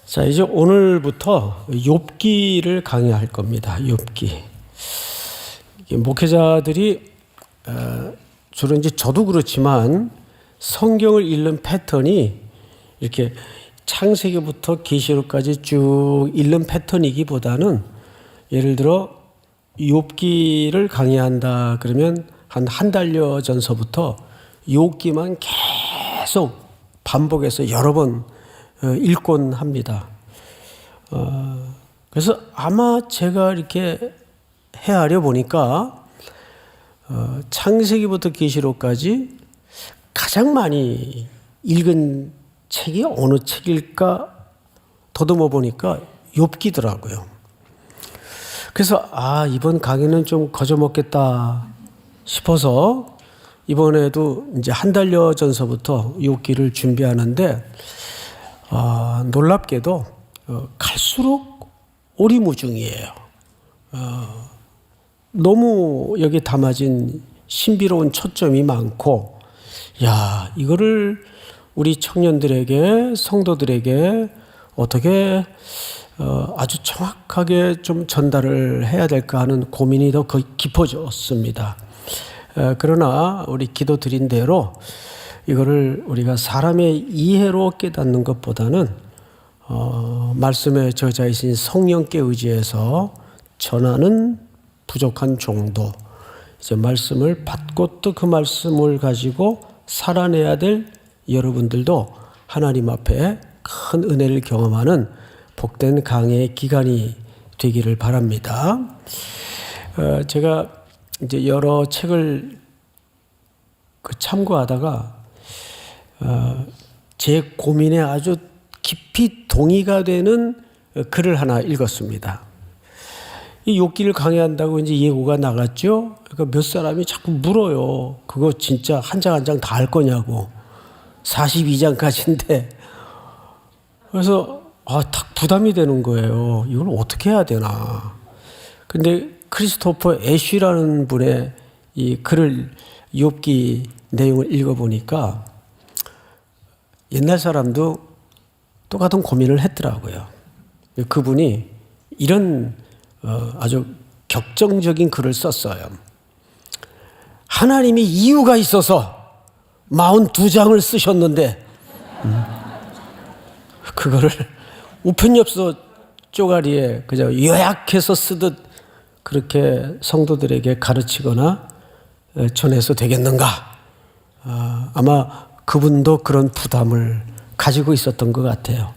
자, 이제 오늘부터 욥기를 강의할 겁니다. 욥기. 목회자들이 주로 이제 저도 그렇지만 성경을 읽는 패턴이 이렇게 창세기부터 계시록까지 쭉 읽는 패턴이기보다는 예를 들어 욥기를 강의한다 그러면 한 달여 전서부터 욥기만 계속 반복해서 여러 번 읽곤 합니다. 그래서 아마 제가 이렇게 헤아려 보니까 창세기부터 계시록까지 가장 많이 읽은 책이 어느 책일까 더듬어 보니까 욥기더라고요. 그래서 이번 강의는 좀 거저먹겠다 싶어서 이번에도 이제 한 달여 전서부터 욥기를 준비하는데 놀랍게도 갈수록 오리무중이에요. 너무 여기에 담아진 신비로운 초점이 많고, 이거를 우리 청년들에게, 성도들에게 어떻게 아주 정확하게 좀 전달을 해야 될까 하는 고민이 더 깊어졌습니다. 그러나 우리 기도 드린 대로 이거를 우리가 사람의 이해로 깨닫는 것보다는 말씀의 저자이신 성령께 의지해서 전하는 부족한 종도, 이제 말씀을 받고 또 그 말씀을 가지고 살아내야 될 여러분들도 하나님 앞에 큰 은혜를 경험하는 복된 강해의 기간이 되기를 바랍니다. 제가 이제 여러 책을 참고하다가 제 고민에 아주 깊이 동의가 되는 글을 하나 읽었습니다. 이 욥기를 강의한다고 이제 예고가 나갔죠. 그러니까 몇 사람이 자꾸 물어요. 그거 진짜 한 장 한 장 다 할 거냐고. 42장까지인데. 그래서 딱 부담이 되는 거예요. 이걸 어떻게 해야 되나. 근데 크리스토퍼 애쉬라는 분의 이 글을 욥기 내용을 읽어보니까 옛날 사람도 똑같은 고민을 했더라고요. 그분이 이런 아주 격정적인 글을 썼어요. 하나님이 이유가 있어서 42장을 쓰셨는데 그거를 우편엽서 쪼가리에 그저 요약해서 쓰듯 그렇게 성도들에게 가르치거나 전해서 되겠는가? 아마 그분도 그런 부담을 가지고 있었던 것 같아요.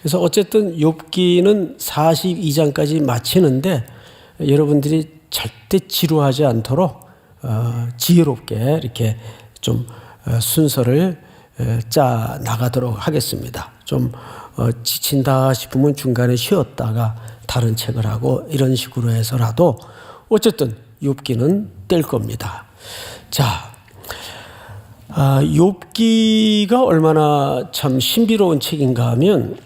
그래서 어쨌든 욥기는 42장까지 마치는데 여러분들이 절대 지루하지 않도록 지혜롭게 이렇게 좀 순서를 짜 나가도록 하겠습니다. 좀 지친다 싶으면 중간에 쉬었다가 다른 책을 하고 이런 식으로 해서라도 어쨌든 욥기는 뗄 겁니다. 자, 욥기가 얼마나 참 신비로운 책인가 하면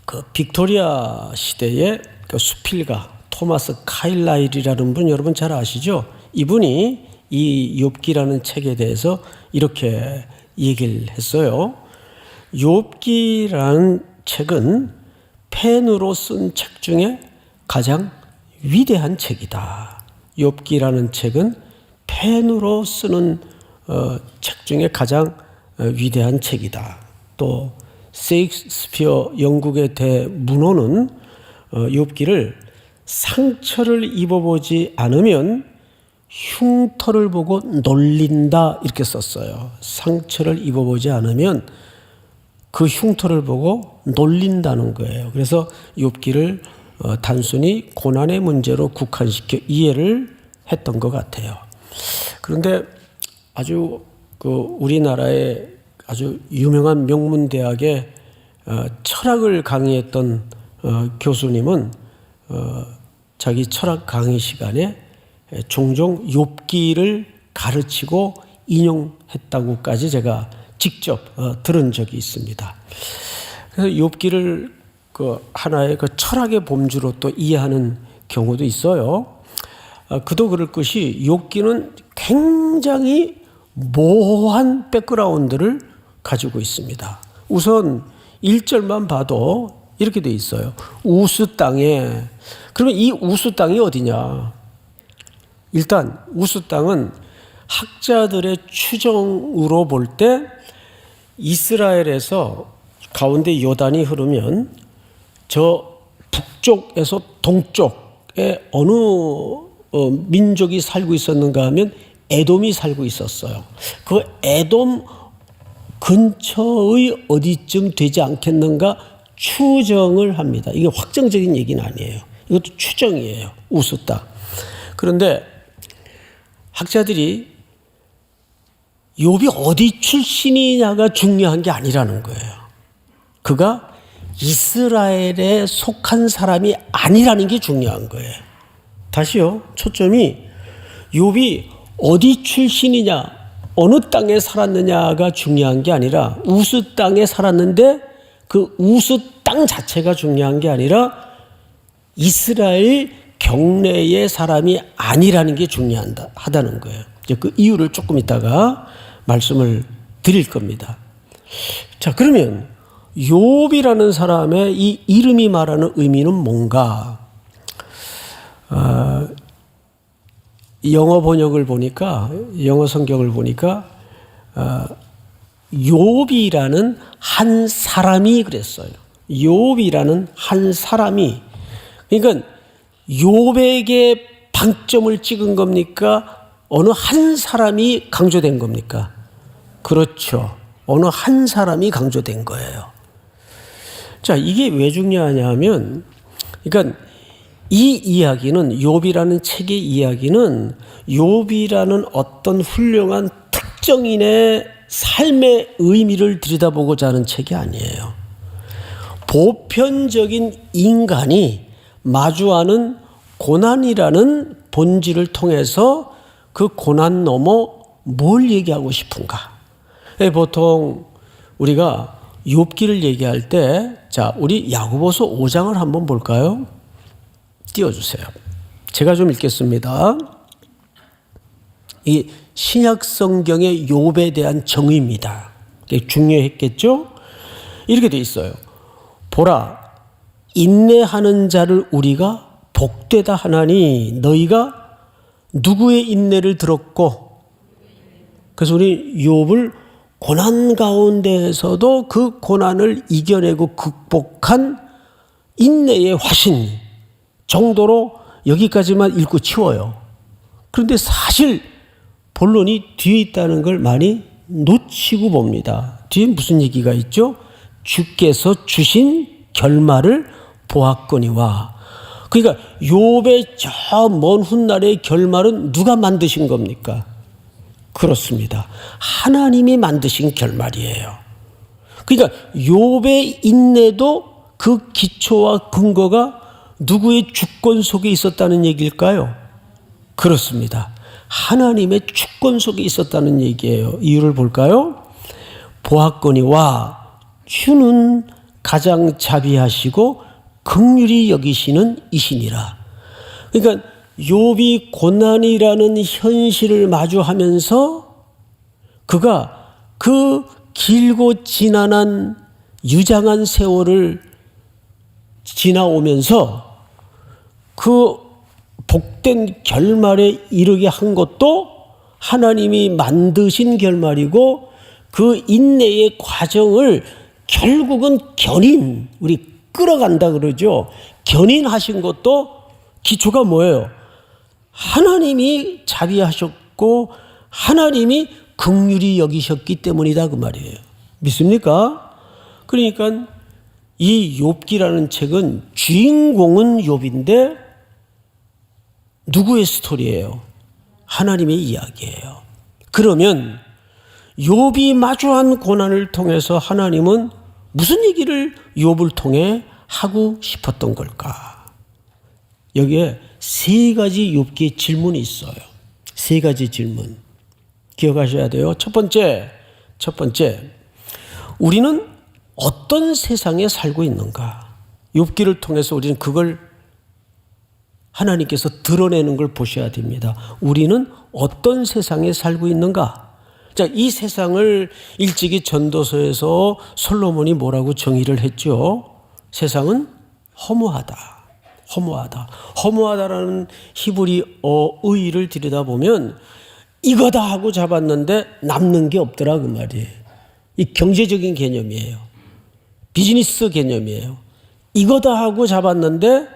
그 빅토리아 시대의 그 수필가 토마스 카일라일이라는 분 여러분 잘 아시죠? 이분이 이 욥기라는 책에 대해서 이렇게 얘기를 했어요. 욥기라는 책은 펜으로 쓴 책 중에 가장 위대한 책이다. 욥기라는 책은 펜으로 쓰는 책 중에 가장 위대한 책이다. 또 세익스피어 영국의 대문호는 욥기를 상처를 입어보지 않으면 흉터를 보고 놀린다 이렇게 썼어요. 상처를 입어보지 않으면 그 흉터를 보고 놀린다는 거예요. 그래서 욥기를 단순히 고난의 문제로 국한시켜 이해를 했던 것 같아요. 그런데 아주 우리나라의 아주 유명한 명문대학의 철학을 강의했던 교수님은 자기 철학 강의 시간에 종종 욥기를 가르치고 인용했다고까지 제가 직접 들은 적이 있습니다. 그래서 욥기를 하나의 철학의 범주로 또 이해하는 경우도 있어요. 그도 그럴 것이 욥기는 굉장히 모호한 백그라운드를 가지고 있습니다. 우선 1절만 봐도 이렇게 돼 있어요. 우스 땅에. 그러면 이 우스 땅이 어디냐? 일단 우스 땅은 학자들의 추정으로 볼 때 이스라엘에서 가운데 요단이 흐르면 저 북쪽에서 동쪽에 어느 민족이 살고 있었는가 하면 에돔이 살고 있었어요. 그 에돔 근처의 어디쯤 되지 않겠는가 추정을 합니다. 이게 확정적인 얘기는 아니에요. 이것도 추정이에요. 우스 땅. 그런데 학자들이 욥이 어디 출신이냐가 중요한 게 아니라는 거예요. 그가 이스라엘에 속한 사람이 아니라는 게 중요한 거예요. 다시요. 초점이 욥이 어디 출신이냐, 어느 땅에 살았느냐가 중요한 게 아니라 우스 땅에 살았는데 그 우스 땅 자체가 중요한 게 아니라 이스라엘 경내의 사람이 아니라는 게 중요하다는 거예요. 이제 그 이유를 조금 이따가 말씀을 드릴 겁니다. 자, 그러면 욥이라는 사람의 이 이름이 말하는 의미는 뭔가? 영어 번역을 보니까, 영어 성경을 보니까 욥이라는 한 사람이 그랬어요. 욥이라는 한 사람이. 그러니까 욥에게 방점을 찍은 겁니까? 어느 한 사람이 강조된 겁니까? 그렇죠. 어느 한 사람이 강조된 거예요. 자, 이게 왜 중요하냐 하면, 그러니까 이 이야기는, 욥이라는 책의 이야기는 욥이라는 어떤 훌륭한 특정인의 삶의 의미를 들여다보고자 하는 책이 아니에요. 보편적인 인간이 마주하는 고난이라는 본질을 통해서 그 고난 넘어 뭘 얘기하고 싶은가? 보통 우리가 욥기를 얘기할 때, 자, 우리 야고보서 5장을 한번 볼까요? 띄워주세요. 제가 좀 읽겠습니다. 이 신약 성경의 욥에 대한 정의입니다. 중요했겠죠? 이렇게 돼 있어요. 보라, 인내하는 자를 우리가 복되다 하나니 너희가 누구의 인내를 들었고, 그래서 우리 욥을 고난 가운데에서도 그 고난을 이겨내고 극복한 인내의 화신 정도로 여기까지만 읽고 치워요. 그런데 사실 본론이 뒤에 있다는 걸 많이 놓치고 봅니다. 뒤에 무슨 얘기가 있죠? 주께서 주신 결말을 보았거니와. 그러니까 욥의 저 먼 훗날의 결말은 누가 만드신 겁니까? 그렇습니다. 하나님이 만드신 결말이에요. 그러니까 욥의 인내도 그 기초와 근거가 누구의 주권 속에 있었다는 얘기일까요? 그렇습니다. 하나님의 주권 속에 있었다는 얘기예요. 이유를 볼까요? 보았거니와 주는 가장 자비하시고 긍휼히 여기시는 이시니라. 그러니까 욥이 고난이라는 현실을 마주하면서 그가 그 길고 지난한 유장한 세월을 지나오면서 그 복된 결말에 이르게 한 것도 하나님이 만드신 결말이고, 그 인내의 과정을 결국은 견인, 우리 끌어간다 그러죠. 견인하신 것도 기초가 뭐예요? 하나님이 자비하셨고 하나님이 긍휼히 여기셨기 때문이다 그 말이에요. 믿습니까? 그러니까 이 욥기라는 책은 주인공은 욥인데 누구의 스토리예요? 하나님의 이야기예요. 그러면 욥이 마주한 고난을 통해서 하나님은 무슨 얘기를 욥을 통해 하고 싶었던 걸까? 여기에 세 가지 욥기의 질문이 있어요. 세 가지 질문. 기억하셔야 돼요. 첫 번째, 우리는 어떤 세상에 살고 있는가? 욥기를 통해서 우리는 그걸 하나님께서 드러내는 걸 보셔야 됩니다. 우리는 어떤 세상에 살고 있는가? 자, 이 세상을 일찍이 전도서에서 솔로몬이 뭐라고 정의를 했죠? 세상은 허무하다. 허무하다. 허무하다라는 히브리어 의의를 들여다보면 이거다 하고 잡았는데 남는 게 없더라 그 말이에요. 이 경제적인 개념이에요. 비즈니스 개념이에요. 이거다 하고 잡았는데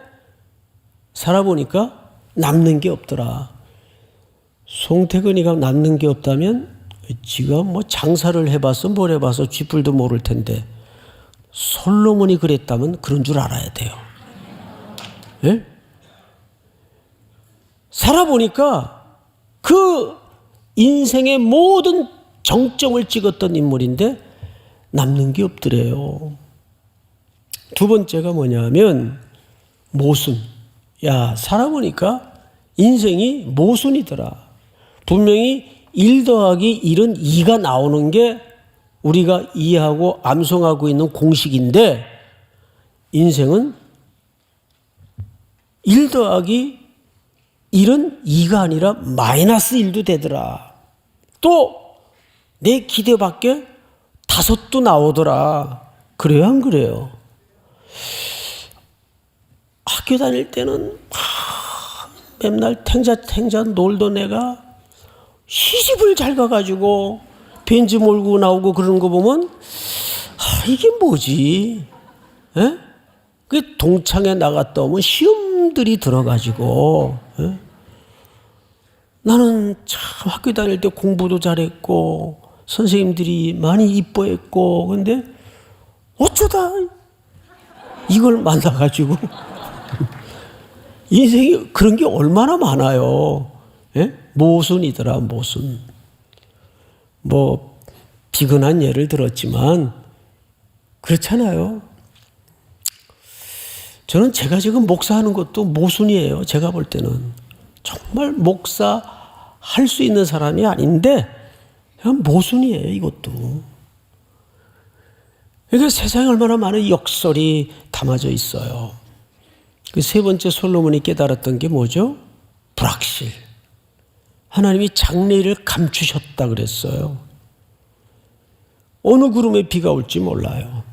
살아보니까 남는 게 없더라. 송태근이가 남는 게 없다면 지가 뭐 장사를 해봐서 뭘 해봐서 쥐뿔도 모를 텐데 솔로몬이 그랬다면 그런 줄 알아야 돼요. 예? 살아보니까 그 인생의 모든 정점을 찍었던 인물인데 남는 게 없더래요. 두 번째가 뭐냐면 모순. 야, 살아보니까 인생이 모순이더라. 분명히 1 더하기 1은 2가 나오는 게 우리가 이해하고 암송하고 있는 공식인데 인생은 1 더하기 1은 2가 아니라 마이너스 1도 되더라. 또 내 기대 밖에 5도 나오더라. 그래요, 안 그래요? 학교 다닐 때는 맨날 탱자 놀던 애가 시집을 잘 가가지고 벤츠 몰고 나오고 그러는 거 보면 이게 뭐지? 에? 그 동창회 나갔다 오면 시험들이 들어가지고 나는 참 학교 다닐 때 공부도 잘했고 선생님들이 많이 이뻐했고 근데 어쩌다 이걸 만나가지고 인생이 그런 게 얼마나 많아요. 예? 모순이더라, 모순. 뭐 비근한 예를 들었지만 그렇잖아요. 저는 제가 지금 목사하는 것도 모순이에요. 제가 볼 때는 정말 목사 할 수 있는 사람이 아닌데 그냥 모순이에요, 이것도. 그러니까 세상에 얼마나 많은 역설이 담아져 있어요. 그 세 번째 솔로몬이 깨달았던 게 뭐죠? 불확실. 하나님이 장래일을 감추셨다 그랬어요. 어느 구름에 비가 올지 몰라요.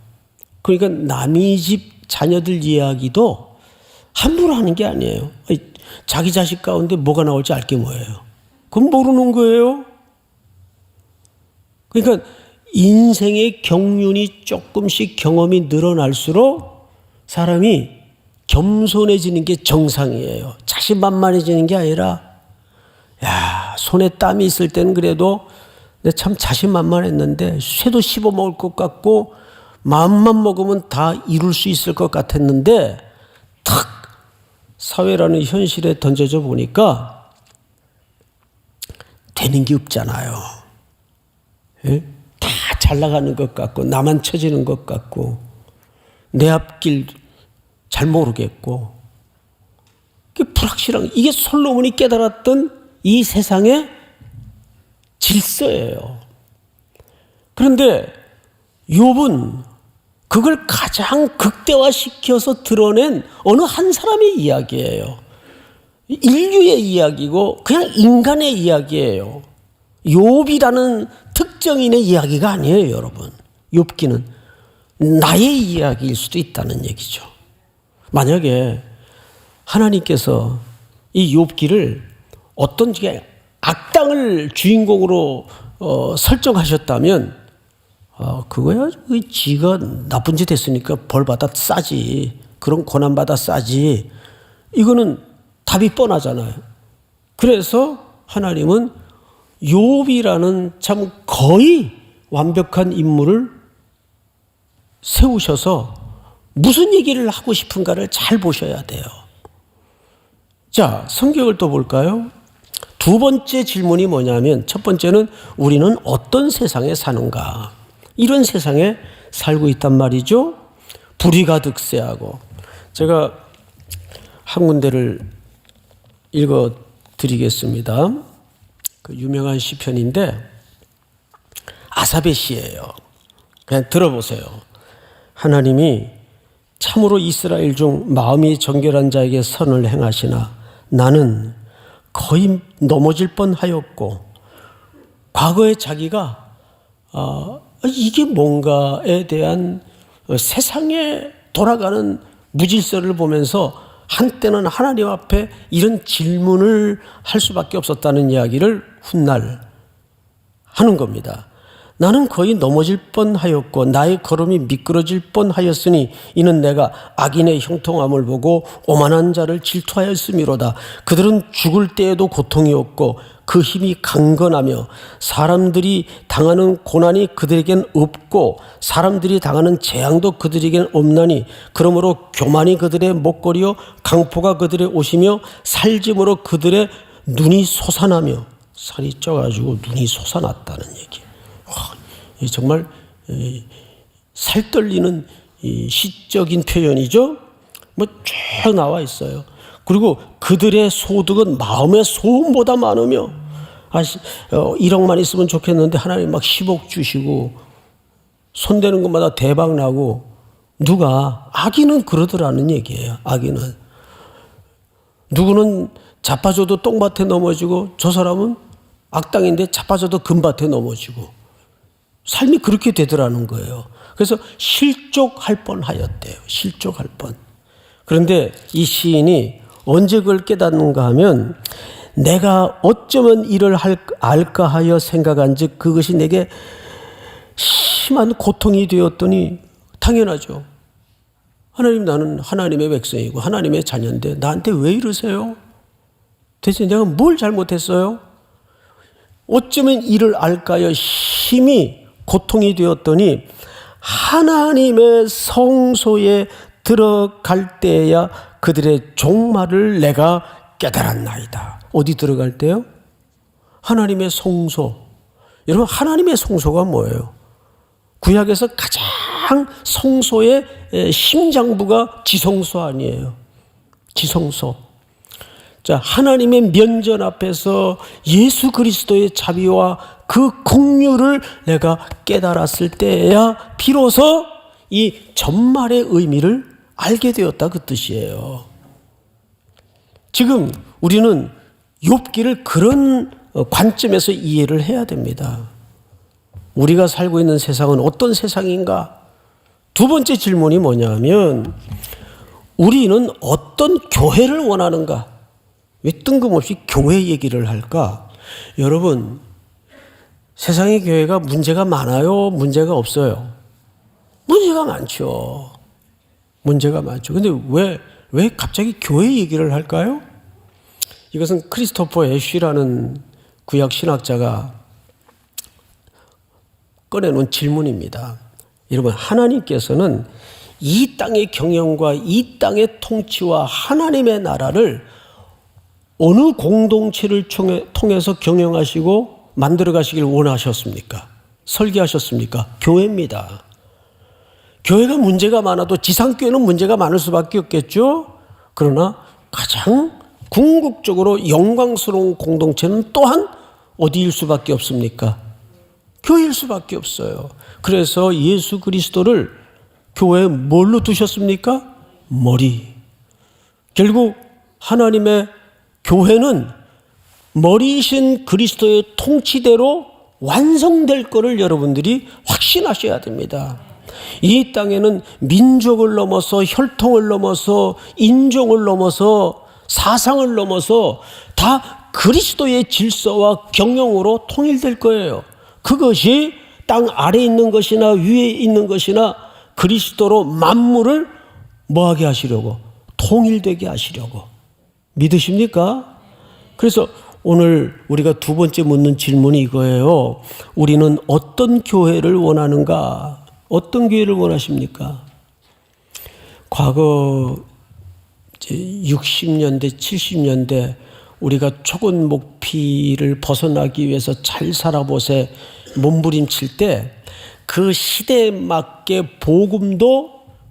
그러니까 남의 집 자녀들 이야기도 함부로 하는 게 아니에요. 자기 자식 가운데 뭐가 나올지 알 게 뭐예요? 그건 모르는 거예요. 그러니까 인생의 경륜이 조금씩 경험이 늘어날수록 사람이 겸손해지는 게 정상이에요. 자신만만해지는 게 아니라 야, 손에 땀이 있을 때는 그래도 내가 참 자신만만했는데 쇠도 씹어먹을 것 같고 마음만 먹으면 다 이룰 수 있을 것 같았는데 탁 사회라는 현실에 던져져 보니까 되는 게 없잖아요. 예? 다 잘 나가는 것 같고 나만 처지는 것 같고 내 앞길 잘 모르겠고 불확실한 이게 솔로몬이 깨달았던 이 세상의 질서예요. 그런데 욥은 그걸 가장 극대화시켜서 드러낸 어느 한 사람의 이야기예요. 인류의 이야기고 그냥 인간의 이야기예요. 욥이라는 특정인의 이야기가 아니에요, 여러분. 욥기는 나의 이야기일 수도 있다는 얘기죠. 만약에 하나님께서 이 욥기를 어떤 악당을 주인공으로 설정하셨다면 그거야 지가 나쁜 짓 했으니까 벌 받아 싸지. 그런 고난 받아 싸지. 이거는 답이 뻔하잖아요. 그래서 하나님은 욥이라는 참 거의 완벽한 인물을 세우셔서 무슨 얘기를 하고 싶은가를 잘 보셔야 돼요. 자, 성경을 또 볼까요? 두 번째 질문이 뭐냐면 첫 번째는 우리는 어떤 세상에 사는가? 이런 세상에 살고 있단 말이죠. 불이 가득세하고 제가 한 군데를 읽어드리겠습니다. 그 유명한 시편인데 아삽의 시예요. 그냥 들어보세요. 하나님이 참으로 이스라엘 중 마음이 정결한 자에게 선을 행하시나 나는 거의 넘어질 뻔하였고 과거에 자기가 이게 뭔가에 대한 세상에 돌아가는 무질서를 보면서 한때는 하나님 앞에 이런 질문을 할 수밖에 없었다는 이야기를 훗날 하는 겁니다. 나는 거의 넘어질 뻔하였고 나의 걸음이 미끄러질 뻔하였으니 이는 내가 악인의 형통함을 보고 오만한 자를 질투하였음이로다. 그들은 죽을 때에도 고통이 없고 그 힘이 강건하며 사람들이 당하는 고난이 그들에겐 없고 사람들이 당하는 재앙도 그들에겐 없나니 그러므로 교만이 그들의 목걸이요 강포가 그들의 옷이며 살짐으로 그들의 눈이 솟아나며 살이 쪄가지고 눈이 솟아났다는 얘기. 정말 살떨리는 시적인 표현이죠. 쭉 나와 있어요. 그리고 그들의 소득은 마음의 소음보다 많으며 1억만 있으면 좋겠는데 하나님 막 10억 주시고 손대는 것마다 대박 나고 누가 악인은 그러더라는 얘기예요. 악인은 누구는 자빠져도 똥밭에 넘어지고 저 사람은 악당인데 자빠져도 금밭에 넘어지고 삶이 그렇게 되더라는 거예요. 그래서 실족할 뻔하였대요. 실족할 뻔. 그런데 이 시인이 언제 그걸 깨닫는가 하면 내가 어쩌면 이를 알까 하여 생각한즉 그것이 내게 심한 고통이 되었더니 당연하죠. 하나님, 나는 하나님의 백성이고 하나님의 자녀인데 나한테 왜 이러세요? 대체 내가 뭘 잘못했어요? 어쩌면 이를 알까요? 심히 고통이 되었더니 하나님의 성소에 들어갈 때야 그들의 종말을 내가 깨달았나이다. 어디 들어갈 때요? 하나님의 성소. 여러분, 하나님의 성소가 뭐예요? 구약에서 가장 성소의 심장부가 지성소 아니에요? 지성소. 자, 하나님의 면전 앞에서 예수 그리스도의 자비와 그 긍휼을 내가 깨달았을 때야 비로소 이 전말의 의미를 알게 되었다, 그 뜻이에요. 지금 우리는 욥기를 그런 관점에서 이해를 해야 됩니다. 우리가 살고 있는 세상은 어떤 세상인가? 두 번째 질문이 뭐냐면 우리는 어떤 교회를 원하는가? 왜 뜬금없이 교회 얘기를 할까? 여러분, 세상의 교회가 문제가 많아요? 문제가 없어요? 문제가 많죠. 문제가 많죠. 근데 왜 갑자기 교회 얘기를 할까요? 이것은 크리스토퍼 애쉬라는 구약 신학자가 꺼내놓은 질문입니다. 여러분, 하나님께서는 이 땅의 경영과 이 땅의 통치와 하나님의 나라를 어느 공동체를 통해서 경영하시고 만들어 가시길 원하셨습니까? 설계하셨습니까? 교회입니다. 교회가 문제가 많아도 지상교회는 문제가 많을 수밖에 없겠죠. 그러나 가장 궁극적으로 영광스러운 공동체는 또한 어디일 수밖에 없습니까? 교회일 수밖에 없어요. 그래서 예수 그리스도를 교회에 뭘로 두셨습니까? 머리. 결국 하나님의 교회는 머리이신 그리스도의 통치대로 완성될 것을 여러분들이 확신하셔야 됩니다. 이 땅에는 민족을 넘어서 혈통을 넘어서 인종을 넘어서 사상을 넘어서 다 그리스도의 질서와 경영으로 통일될 거예요. 그것이 땅 아래에 있는 것이나 위에 있는 것이나 그리스도로 만물을 뭐하게 하시려고? 통일되게 하시려고. 믿으십니까? 그래서 오늘 우리가 두 번째 묻는 질문이 이거예요. 우리는 어떤 교회를 원하는가? 어떤 교회를 원하십니까? 과거 60년대, 70년대 우리가 초건 목피를 벗어나기 위해서 잘 살아보세 몸부림칠 때 그 시대에 맞게 복음도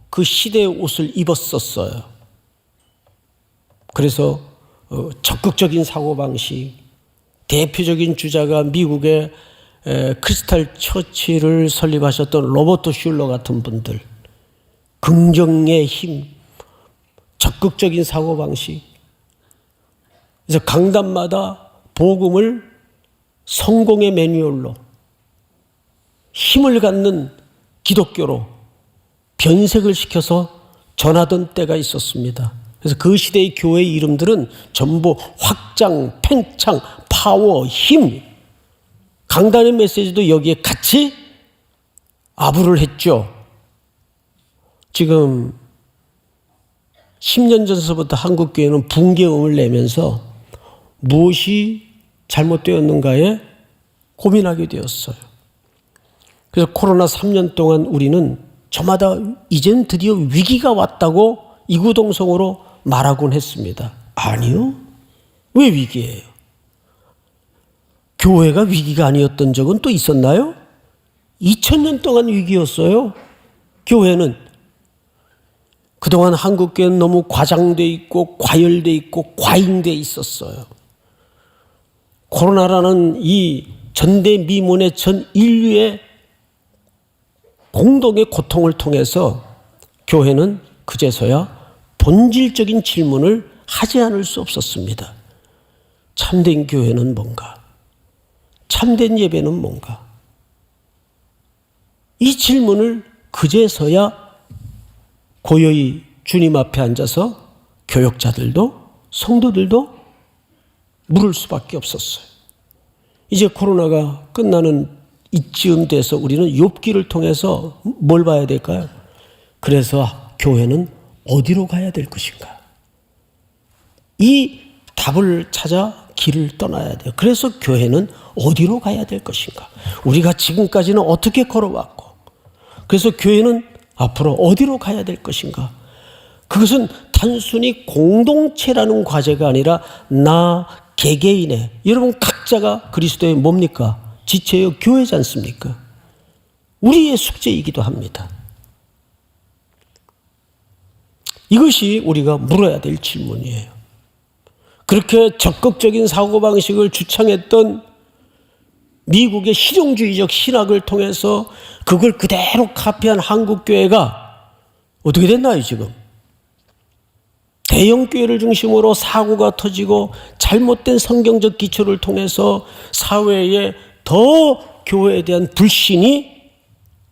그 시대의 옷을 입었었어요. 그래서 적극적인 사고방식, 대표적인 주자가 미국의 크리스탈 처치를 설립하셨던 로버트 슐러 같은 분들, 긍정의 힘, 적극적인 사고방식. 그래서 강단마다 복음을 성공의 매뉴얼로 힘을 갖는 기독교로 변색을 시켜서 전하던 때가 있었습니다. 그래서 그 시대의 교회의 이름들은 전부 확장, 팽창, 파워, 힘, 강단의 메시지도 여기에 같이 아부를 했죠. 지금 10년 전서부터 한국교회는 붕괴음을 내면서 무엇이 잘못되었는가에 고민하게 되었어요. 그래서 코로나 3년 동안 우리는 저마다 이젠 드디어 위기가 왔다고 이구동성으로 말하곤 했습니다. 아니요. 왜 위기예요? 교회가 위기가 아니었던 적은 또 있었나요? 2000년 동안 위기였어요. 교회는. 그동안 한국교회는 너무 과장돼 있고 과열돼 있고 과잉돼 있었어요. 코로나라는 이 전대미문의 전 인류의 공동의 고통을 통해서 교회는 그제서야 본질적인 질문을 하지 않을 수 없었습니다. 참된 교회는 뭔가? 참된 예배는 뭔가? 이 질문을 그제서야 고요히 주님 앞에 앉아서 교역자들도 성도들도 물을 수밖에 없었어요. 이제 코로나가 끝나는 이쯤 돼서 우리는 욥기를 통해서 뭘 봐야 될까요? 그래서 교회는 어디로 가야 될 것인가? 이 답을 찾아 길을 떠나야 돼요. 그래서 교회는 어디로 가야 될 것인가? 우리가 지금까지는 어떻게 걸어왔고, 그래서 교회는 앞으로 어디로 가야 될 것인가? 그것은 단순히 공동체라는 과제가 아니라 나 개개인의, 여러분 각자가 그리스도의 뭡니까? 지체요 교회지 않습니까? 우리의 숙제이기도 합니다. 이것이 우리가 물어야 될 질문이에요. 그렇게 적극적인 사고방식을 주창했던 미국의 실용주의적 신학을 통해서 그걸 그대로 카피한 한국교회가 어떻게 됐나요, 지금? 대형교회를 중심으로 사고가 터지고 잘못된 성경적 기초를 통해서 사회에 더 교회에 대한 불신이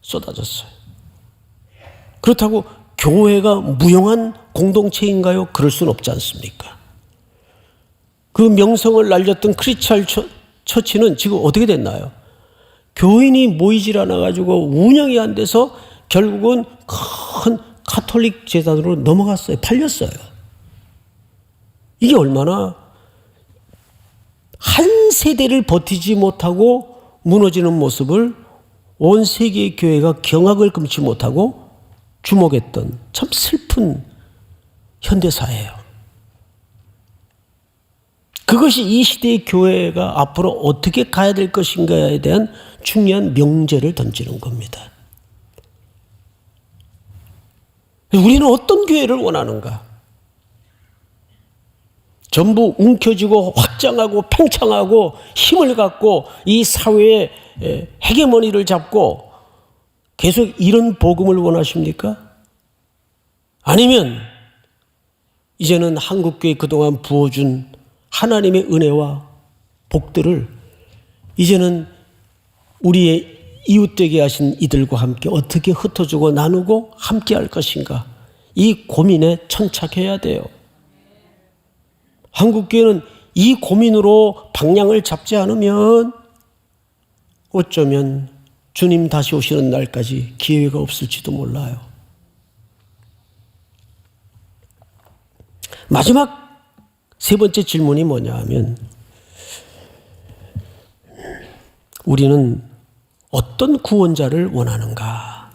쏟아졌어요. 그렇다고 교회가 무용한 공동체인가요? 그럴 수는 없지 않습니까? 그 명성을 날렸던 크리스천 처치는 지금 어떻게 됐나요? 교인이 모이질 않아가지고 운영이 안 돼서 결국은 큰 카톨릭 재단으로 넘어갔어요. 팔렸어요. 이게 얼마나 한 세대를 버티지 못하고 무너지는 모습을 온 세계의 교회가 경악을 금치 못하고 주목했던 참 슬픈 현대사예요. 그것이 이 시대의 교회가 앞으로 어떻게 가야 될 것인가에 대한 중요한 명제를 던지는 겁니다. 우리는 어떤 교회를 원하는가? 전부 움켜쥐고 확장하고 팽창하고 힘을 갖고 이 사회의 헤게모니를 잡고 계속 이런 복음을 원하십니까? 아니면 이제는 한국교회 그동안 부어준 하나님의 은혜와 복들을 이제는 우리의 이웃되게 하신 이들과 함께 어떻게 흩어주고 나누고 함께 할 것인가? 이 고민에 천착해야 돼요. 한국교회는 이 고민으로 방향을 잡지 않으면 어쩌면 주님 다시 오시는 날까지 기회가 없을지도 몰라요. 마지막 세 번째 질문이 뭐냐 하면 우리는 어떤 구원자를 원하는가?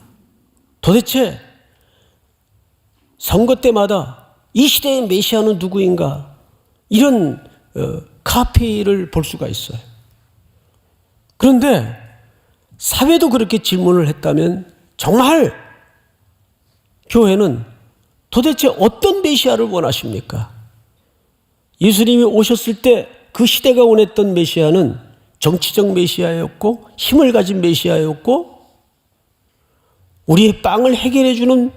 도대체 선거 때마다 이 시대의 메시아는 누구인가? 이런 카피를 볼 수가 있어요. 그런데 사회도 그렇게 질문을 했다면 정말 교회는 도대체 어떤 메시아를 원하십니까? 예수님이 오셨을 때 그 시대가 원했던 메시아는 정치적 메시아였고 힘을 가진 메시아였고 우리의 빵을 해결해 주는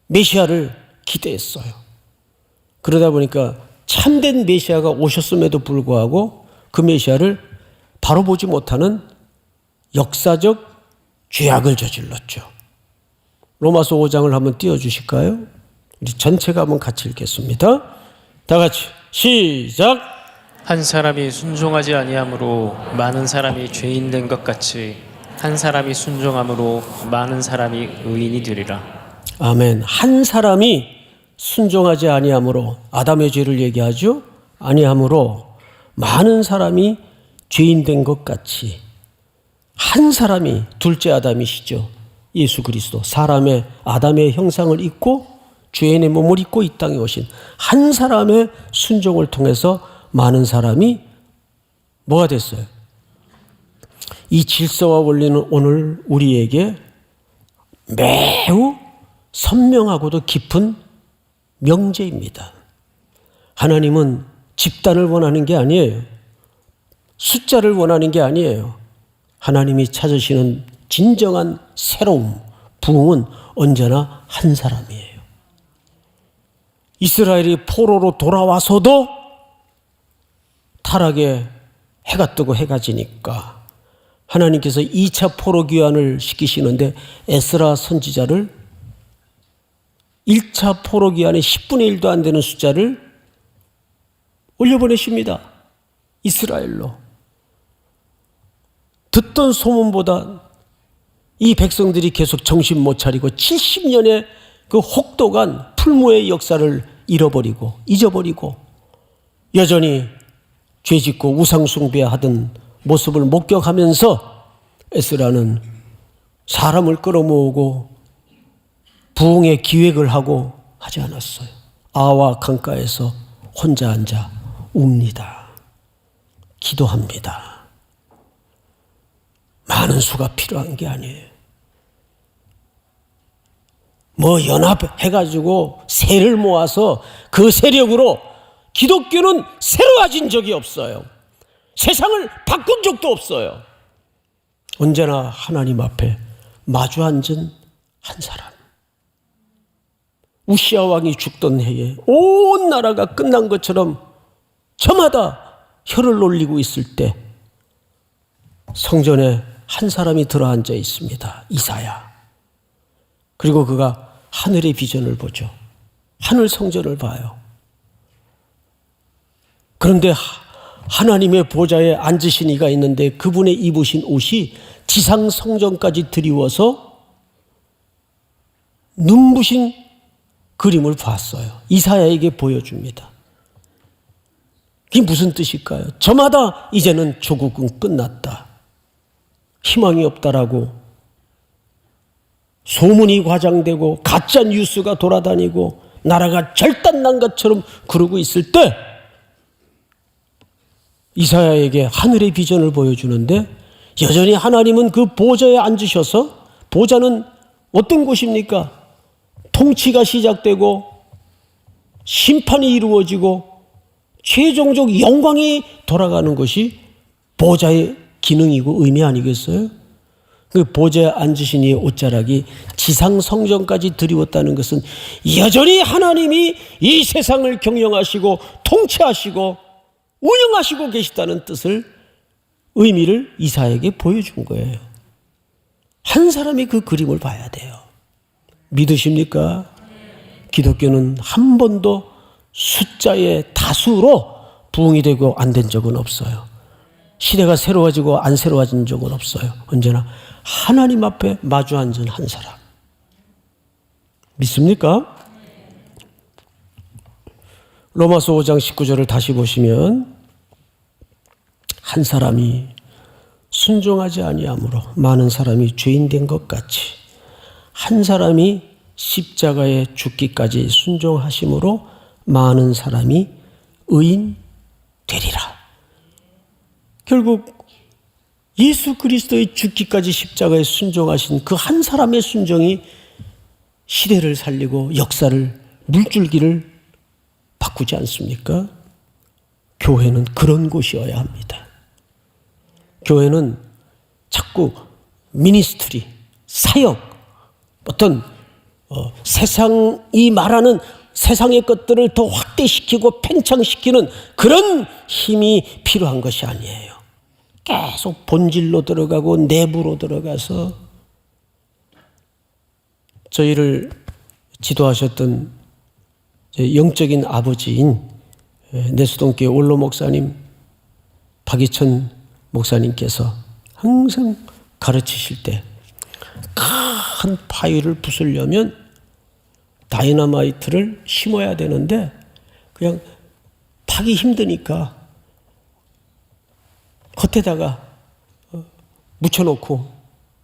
메시아를 기대했어요. 그러다 보니까 참된 메시아가 오셨음에도 불구하고 그 메시아를 바로 보지 못하는 역사적 죄악을 저질렀죠. 로마서 5장을 한번 띄워주실까요? 우리 전체가 한번 같이 읽겠습니다. 다 같이 시작. 한 사람이 순종하지 아니함으로 많은 사람이 죄인 된 것 같이 한 사람이 순종함으로 많은 사람이 의인이 되리라. 아멘. 한 사람이 순종하지 아니함으로, 아담의 죄를 얘기하죠. 아니함으로 많은 사람이 죄인 된 것 같이 한 사람이, 둘째 아담이시죠. 예수 그리스도, 사람의 아담의 형상을 입고 죄인의 몸을 입고 이 땅에 오신 한 사람의 순종을 통해서 많은 사람이 뭐가 됐어요? 이 질서와 원리는 오늘 우리에게 매우 선명하고도 깊은 명제입니다. 하나님은 집단을 원하는 게 아니에요. 숫자를 원하는 게 아니에요. 하나님이 찾으시는 진정한 새로움, 부흥은 언제나 한 사람이에요. 이스라엘이 포로로 돌아와서도 타락에 해가 뜨고 해가 지니까 하나님께서 2차 포로 귀환을 시키시는데 에스라 선지자를 1차 포로 귀환의 10분의 1도 안 되는 숫자를 올려보내십니다. 이스라엘로. 듣던 소문보다 이 백성들이 계속 정신 못 차리고 70년의 그 혹독한 풀무의 역사를 잃어버리고 잊어버리고 여전히 죄짓고 우상숭배하던 모습을 목격하면서 에스라는 사람을 끌어모으고 부흥의 기획을 하고 하지 않았어요. 아와 강가에서 혼자 앉아 웁니다. 기도합니다. 많은 수가 필요한 게 아니에요. 뭐 연합해가지고 세를 모아서 그 세력으로 기독교는 새로워진 적이 없어요. 세상을 바꾼 적도 없어요. 언제나 하나님 앞에 마주 앉은 한 사람. 우시아 왕이 죽던 해에 온 나라가 끝난 것처럼 저마다 혀를 놀리고 있을 때 성전에 한 사람이 들어앉아 있습니다. 이사야. 그리고 그가 하늘의 비전을 보죠. 하늘 성전을 봐요. 그런데 하나님의 보좌에 앉으신 이가 있는데 그분의 입으신 옷이 지상 성전까지 드리워서 눈부신 그림을 봤어요. 이사야에게 보여줍니다. 그게 무슨 뜻일까요? 저마다 이제는 조국은 끝났다. 희망이 없다라고 소문이 과장되고 가짜 뉴스가 돌아다니고 나라가 절단난 것처럼 그러고 있을 때 이사야에게 하늘의 비전을 보여주는데 여전히 하나님은 그 보좌에 앉으셔서, 보좌는 어떤 곳입니까? 통치가 시작되고 심판이 이루어지고 최종적 영광이 돌아가는 것이 보좌의 기능이고 의미 아니겠어요? 그 보좌에 앉으신 이의 옷자락이 지상 성전까지 드리웠다는 것은 여전히 하나님이 이 세상을 경영하시고 통치하시고 운영하시고 계시다는 뜻을, 의미를 이사야에게 보여준 거예요. 한 사람이 그 그림을 봐야 돼요. 믿으십니까? 기독교는 한 번도 숫자의 다수로 부흥이 되고 안 된 적은 없어요. 시대가 새로워지고 안 새로워진 적은 없어요. 언제나 하나님 앞에 마주 앉은 한 사람. 믿습니까? 로마서 5장 19절을 다시 보시면 한 사람이 순종하지 아니함으로 많은 사람이 죄인 된 것 같이 한 사람이 십자가에 죽기까지 순종하심으로 많은 사람이 의인 되리라. 결국 예수 그리스도의 죽기까지 십자가에 순종하신 그 한 사람의 순종이 시대를 살리고 역사를, 물줄기를 바꾸지 않습니까? 교회는 그런 곳이어야 합니다. 교회는 자꾸 미니스트리, 사역, 어떤 세상이 말하는 세상의 것들을 더 확대시키고 팽창시키는 그런 힘이 필요한 것이 아니에요. 계속 본질로 들어가고 내부로 들어가서 저희를 지도하셨던 영적인 아버지인 내수동교회 원로 목사님 박이천 목사님께서 항상 가르치실 때 큰 바위를 부수려면 다이너마이트를 심어야 되는데 그냥 파기 힘드니까 겉에다가 묻혀놓고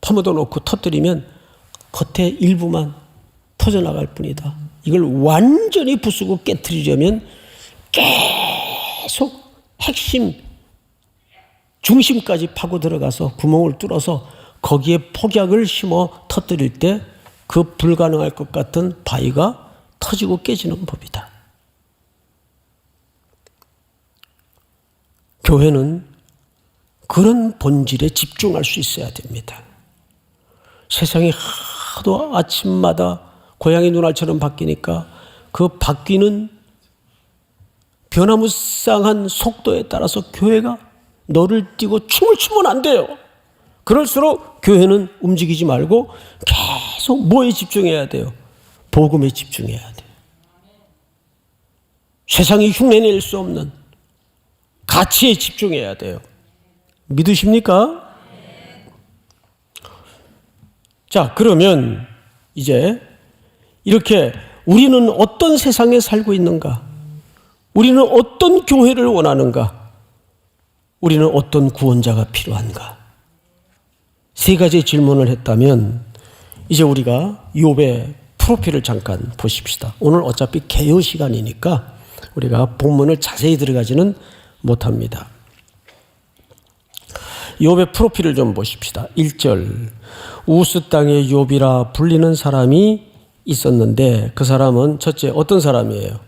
파묻어 놓고 터뜨리면 겉에 일부만 터져나갈 뿐이다. 이걸 완전히 부수고 깨트리려면 계속 핵심 중심까지 파고 들어가서 구멍을 뚫어서 거기에 폭약을 심어 터뜨릴 때 그 불가능할 것 같은 바위가 터지고 깨지는 법이다. 교회는 그런 본질에 집중할 수 있어야 됩니다. 세상이 하도 아침마다 고양이 눈알처럼 바뀌니까 그 바뀌는 변화무쌍한 속도에 따라서 교회가 너를 띄고 춤을 추면 안 돼요. 그럴수록 교회는 움직이지 말고 계속 뭐에 집중해야 돼요? 복음에 집중해야 돼요. 세상이 흉내낼 수 없는 가치에 집중해야 돼요. 믿으십니까? 자, 그러면 이제 이렇게 우리는 어떤 세상에 살고 있는가? 우리는 어떤 교회를 원하는가? 우리는 어떤 구원자가 필요한가? 세 가지 질문을 했다면 이제 우리가 욥의 프로필을 잠깐 보십시다. 오늘 어차피 개요 시간이니까 우리가 본문을 자세히 들어가지는 못합니다. 욥의 프로필을 좀 보십시다. 1절 우스 땅의 욥이라 불리는 사람이 있었는데 그 사람은 첫째 어떤 사람이에요?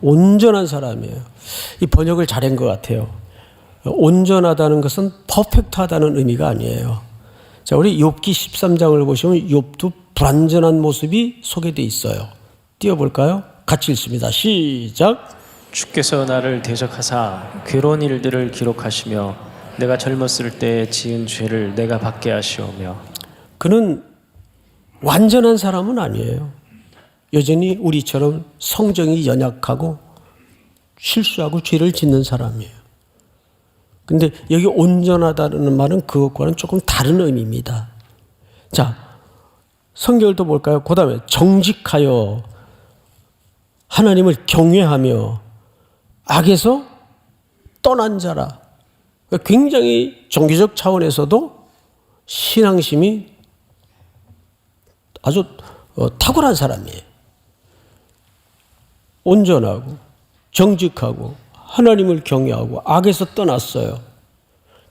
온전한 사람이에요. 이 번역을 잘한 것 같아요. 온전하다는 것은 퍼펙트하다는 의미가 아니에요. 자, 우리 욥기 13장을 보시면 욥도 불완전한 모습이 소개되어 있어요. 띄워볼까요? 같이 읽습니다. 시작. 주께서 나를 대적하사 괴로운 일들을 기록하시며 내가 젊었을 때 지은 죄를 내가 받게 하시오며. 그는 완전한 사람은 아니에요. 여전히 우리처럼 성정이 연약하고 실수하고 죄를 짓는 사람이에요. 근데 여기 온전하다는 말은 그것과는 조금 다른 의미입니다. 자, 성경을 또 볼까요? 그 다음에 정직하여 하나님을 경외하며 악에서 떠난 자라. 굉장히 종교적 차원에서도 신앙심이 아주 탁월한 사람이에요. 온전하고 정직하고 하나님을 경외하고 악에서 떠났어요.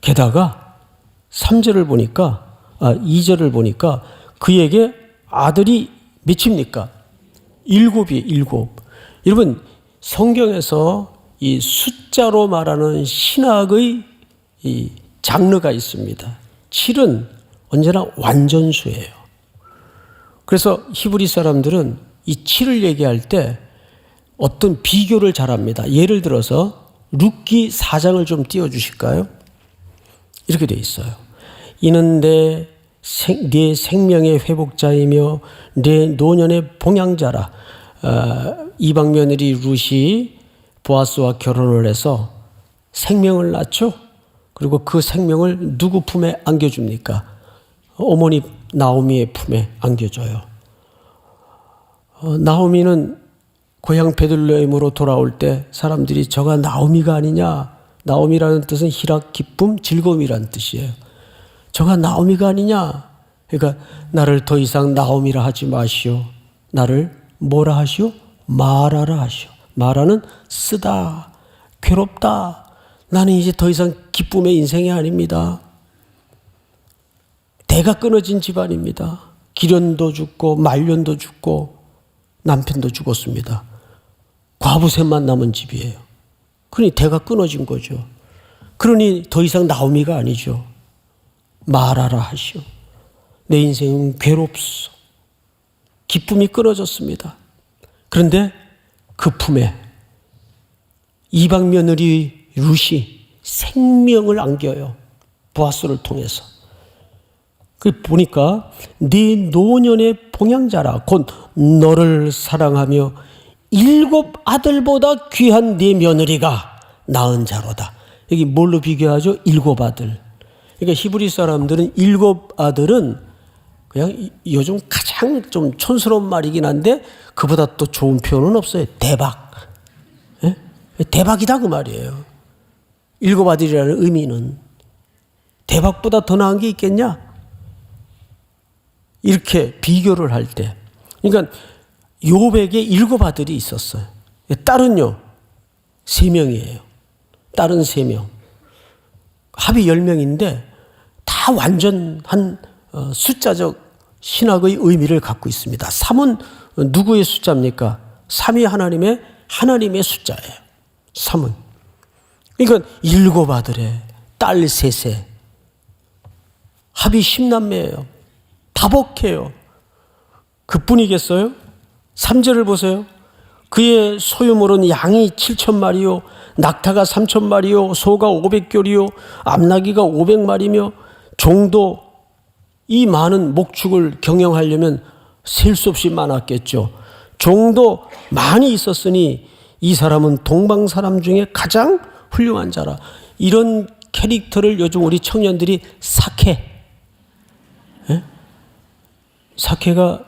게다가 3절을 보니까 2절을 보니까 그에게 아들이 몇입니까? 7이에요. 7. 여러분 성경에서 이 숫자로 말하는 신학의 이 장르가 있습니다. 7은 언제나 완전수예요. 그래서 히브리 사람들은 이 7을 얘기할 때 어떤 비교를 잘합니다. 예를 들어서 룻기 4장을 좀 띄워주실까요? 이렇게 돼 있어요. 이는 네 생명의 회복자이며 네 노년의 봉양자라. 이방 며느리 룻이 보아스와 결혼을 해서 생명을 낳죠. 그리고 그 생명을 누구 품에 안겨줍니까? 어머니 나오미의 품에 안겨줘요. 나오미는 고향 베들레헴으로 돌아올 때 사람들이 저가 나오미가 아니냐. 나오미라는 뜻은 희락, 기쁨, 즐거움이라는 뜻이에요. 저가 나오미가 아니냐. 그러니까 나를 더 이상 나오미라 하지 마시오. 나를 뭐라 하시오? 마라라 하시오. 마라는 쓰다, 괴롭다. 나는 이제 더 이상 기쁨의 인생이 아닙니다. 대가 끊어진 집안입니다. 기련도 죽고 말년도 죽고 남편도 죽었습니다. 과부셋만 남은 집이에요. 그러니 대가 끊어진 거죠. 그러니 더 이상 나오미가 아니죠. 말하라 하시오. 내 인생은 괴롭소. 기쁨이 끊어졌습니다. 그런데 그 품에 이방 며느리 룻이 생명을 안겨요. 보아스를 통해서. 그 보니까 네 노년의 봉양자라 곧 너를 사랑하며 7 아들보다 귀한 네 며느리가 낳은 자로다. 여기 뭘로 비교하죠? 7 아들. 그러니까 히브리 사람들은 7 아들은 그냥 요즘 가장 좀 촌스러운 말이긴 한데 그보다 또 좋은 표현은 없어요. 대박. 예? 대박이다 그 말이에요. 7 아들이라는 의미는 대박보다 더 나은 게 있겠냐? 이렇게 비교를 할 때, 그러니까 욥에게 7 아들이 있었어요. 딸은요 3명이에요. 딸은 3명. 합이 10명인데 다 완전한 숫자적 신학의 의미를 갖고 있습니다. 3은 누구의 숫자입니까? 3이 하나님의 숫자예요. 3은. 그러니까 7 아들에 딸 3세. 합이 10남매예요. 다복해요. 그뿐이겠어요? 3절을 보세요. 그의 소유물은 양이 7,000마리요 낙타가 3,000마리요 소가 500껼이요 암나귀가 500마리며 종도 이 많은 목축을 경영하려면 셀 수 없이 많았겠죠. 종도 많이 있었으니 이 사람은 동방 사람 중에 가장 훌륭한 자라. 이런 캐릭터를 요즘 우리 청년들이 사케. 예? 사케가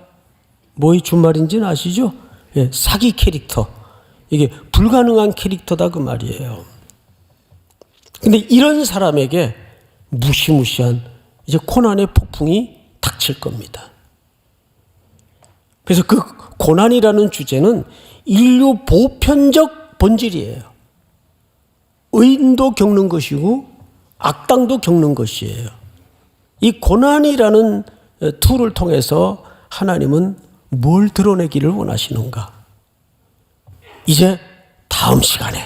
뭐의 준말인지는 아시죠? 예, 사기 캐릭터. 이게 불가능한 캐릭터다 그 말이에요. 근데 이런 사람에게 무시무시한 이제 고난의 폭풍이 닥칠 겁니다. 그래서 그 고난이라는 주제는 인류 보편적 본질이에요. 의인도 겪는 것이고 악당도 겪는 것이에요. 이 고난이라는 툴을 통해서 하나님은 뭘 드러내기를 원하시는가? 이제 다음 시간에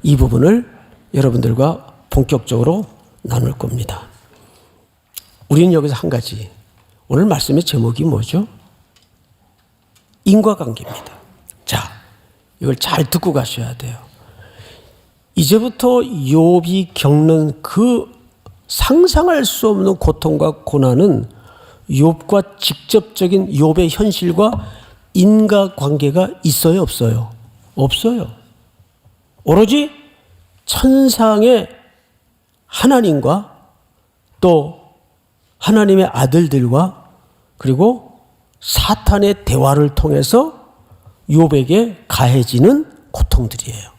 이 부분을 여러분들과 본격적으로 나눌 겁니다. 우리는 여기서 한 가지, 오늘 말씀의 제목이 뭐죠? 인과관계입니다. 자, 이걸 잘 듣고 가셔야 돼요. 이제부터 욥이 겪는 그 상상할 수 없는 고통과 고난은 욥과 직접적인 욥의 현실과 인과관계가 있어요, 없어요? 없어요. 오로지 천상의 하나님과 또 하나님의 아들들과 그리고 사탄의 대화를 통해서 욥에게 가해지는 고통들이에요.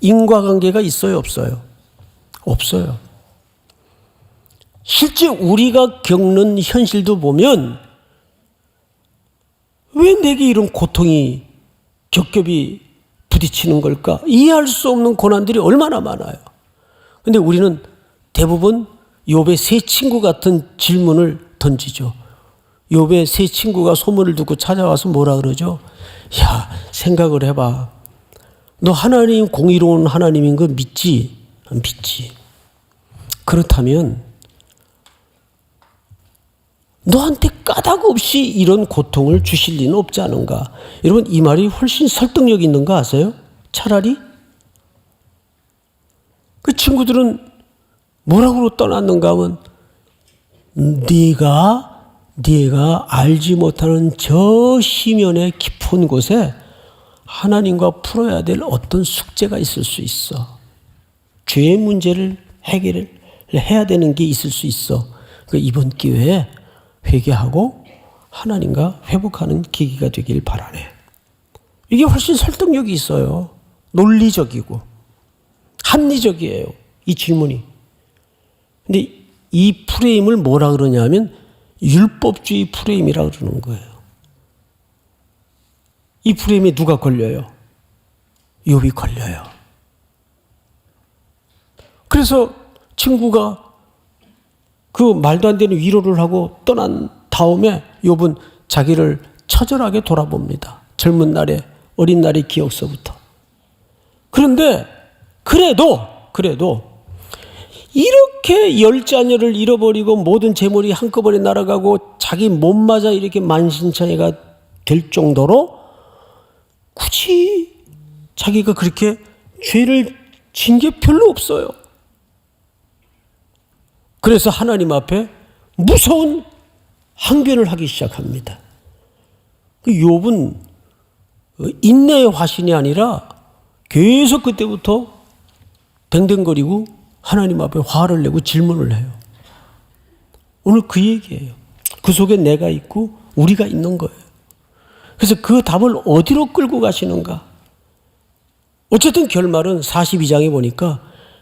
인과관계가 있어요, 없어요? 없어요. 실제 우리가 겪는 현실도 보면 왜 내게 이런 고통이 겹겹이 부딪히는 걸까? 이해할 수 없는 고난들이 얼마나 많아요. 그런데 우리는 대부분 욥의 세 친구 같은 질문을 던지죠. 욥의 세 친구가 소문을 듣고 찾아와서 뭐라 그러죠? 야, 생각을 해봐. 너 하나님 공의로운 하나님인 거 믿지? 믿지. 그렇다면 너한테 까닭 없이 이런 고통을 주실 리는 없지 않은가? 여러분, 이 말이 훨씬 설득력 있는 거 아세요? 차라리 그 친구들은 뭐라고 떠났는가 하면 네가 알지 못하는 저 시면의 깊은 곳에 하나님과 풀어야 될 어떤 숙제가 있을 수 있어. 죄의 문제를 해결을 해야 되는 게 있을 수 있어. 그 이번 기회에 회개하고 하나님과 회복하는 계기가 되길 바라네. 이게 훨씬 설득력이 있어요. 논리적이고 합리적이에요, 이 질문이. 근데 이 프레임을 뭐라 그러냐면 율법주의 프레임이라고 그러는 거예요. 이 프레임에 누가 걸려요? 욥이 걸려요. 그래서 친구가 그 말도 안 되는 위로를 하고 떠난 다음에 욥은 자기를 처절하게 돌아봅니다. 젊은 날의 어린 날의 기억서부터. 그런데 그래도 이렇게 10자녀를 잃어버리고 모든 재물이 한꺼번에 날아가고 자기 몸마저 이렇게 만신창이가 될 정도로 굳이 자기가 그렇게 죄를 진 게 별로 없어요. 그래서 하나님 앞에 무서운 항변을 하기 시작합니다. 욥은 인내의 화신이 아니라 계속 그때부터 댕댕거리고 하나님 앞에 화를 내고 질문을 해요. 오늘 그 얘기예요. 그 속에 내가 있고 우리가 있는 거예요. 그래서 그 답을 어디로 끌고 가시는가? 어쨌든 결말은 42장에 보니까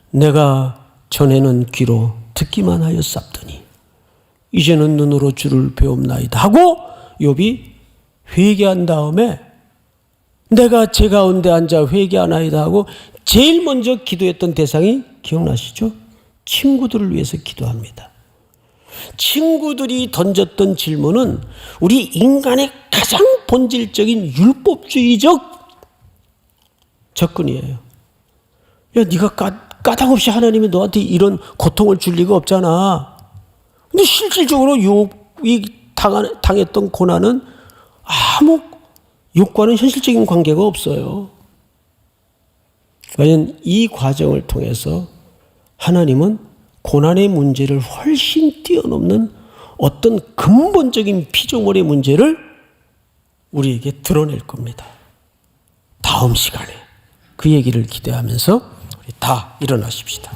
내가 전에는 귀로 듣기만 하였사더니 이제는 눈으로 주를 배움나이다 하고 욥이 회개한 다음에 내가 제 가운데 앉아 회개하나이다 하고 제일 먼저 기도했던 대상이 기억나시죠? 친구들을 위해서 기도합니다. 친구들이 던졌던 질문은 우리 인간의 가장 본질적인 율법주의적 접근이에요. 야, 네가 까닭없이 하나님이 너한테 이런 고통을 줄 리가 없잖아. 근데 실질적으로 욥이 당했던 고난은 아무 욥과는 현실적인 관계가 없어요. 과연 이 과정을 통해서 하나님은 고난의 문제를 훨씬 뛰어넘는 어떤 근본적인 피조물의 문제를 우리에게 드러낼 겁니다. 다음 시간에 그 얘기를 기대하면서 우리 다 일어나십시다.